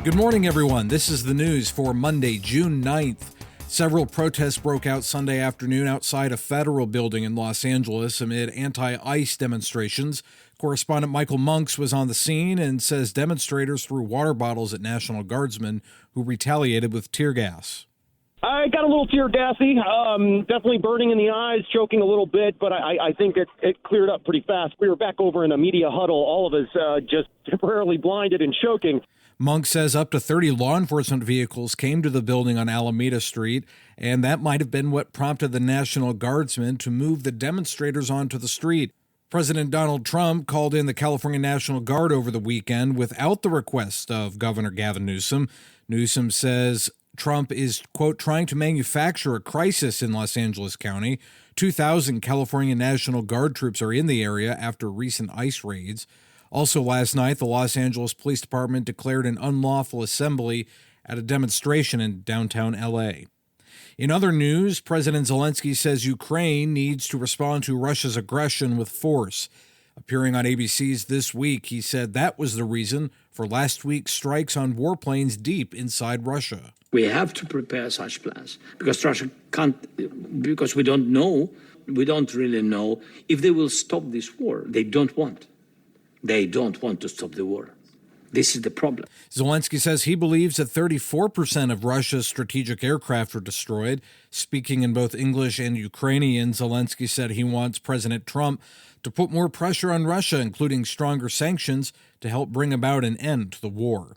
Good morning, everyone. This is the news for Monday, June 9th. Several protests broke out Sunday afternoon outside a federal building in Los Angeles amid anti-ICE demonstrations. Correspondent Michael Monks was on the scene and says demonstrators threw water bottles at National Guardsmen who retaliated with tear gas. I got a little tear gassy, definitely burning in the eyes, choking a little bit, but I think it cleared up pretty fast. We were back over in a media huddle, all of us just temporarily blinded and choking. Monk says up to 30 law enforcement vehicles came to the building on Alameda Street, and that might have been what prompted the National Guardsmen to move the demonstrators onto the street. President Donald Trump called in the California National Guard over the weekend without the request of Governor Gavin Newsom. Newsom says Trump is, quote, trying to manufacture a crisis in Los Angeles County. 2,000 California National Guard troops are in the area after recent ICE raids. Also last night, the Los Angeles Police Department declared an unlawful assembly at a demonstration in downtown L.A. In other news, President Zelensky says Ukraine needs to respond to Russia's aggression with force. Appearing on ABC's This Week, he said that was the reason for last week's strikes on warplanes deep inside Russia. We have to prepare such plans because Russia can't, because we don't really know if they will stop this war. They don't want to stop the war. This is the problem. Zelensky says he believes that 34% of Russia's strategic aircraft were destroyed. Speaking in both English and Ukrainian, Zelensky said he wants President Trump to put more pressure on Russia, including stronger sanctions, to help bring about an end to the war.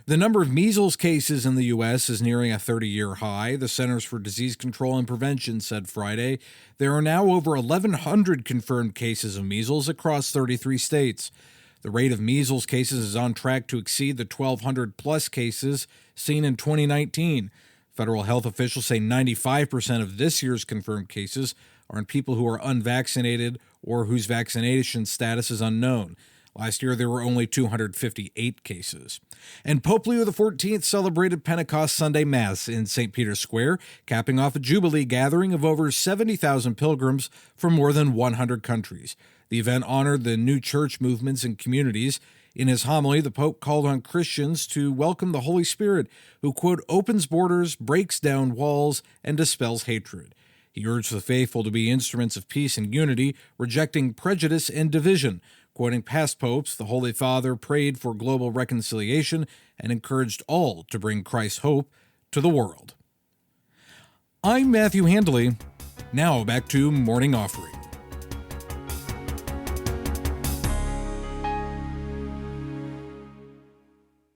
The number of measles cases in the U.S. is nearing a 30-year high. The Centers for Disease Control and Prevention said Friday there are now over 1,100 confirmed cases of measles across 33 states. The rate of measles cases is on track to exceed the 1,200-plus cases seen in 2019. Federal health officials say 95% of this year's confirmed cases are in people who are unvaccinated or whose vaccination status is unknown. Last year, there were only 258 cases. And Pope Leo XIV celebrated Pentecost Sunday Mass in St. Peter's Square, capping off a Jubilee gathering of over 70,000 pilgrims from more than 100 countries. The event honored the new church movements and communities. In his homily, the Pope called on Christians to welcome the Holy Spirit, who, quote, opens borders, breaks down walls, and dispels hatred. He urged the faithful to be instruments of peace and unity, rejecting prejudice and division. Quoting past popes, the Holy Father prayed for global reconciliation and encouraged all to bring Christ's hope to the world. I'm Matthew Handley. Now back to Morning Offering.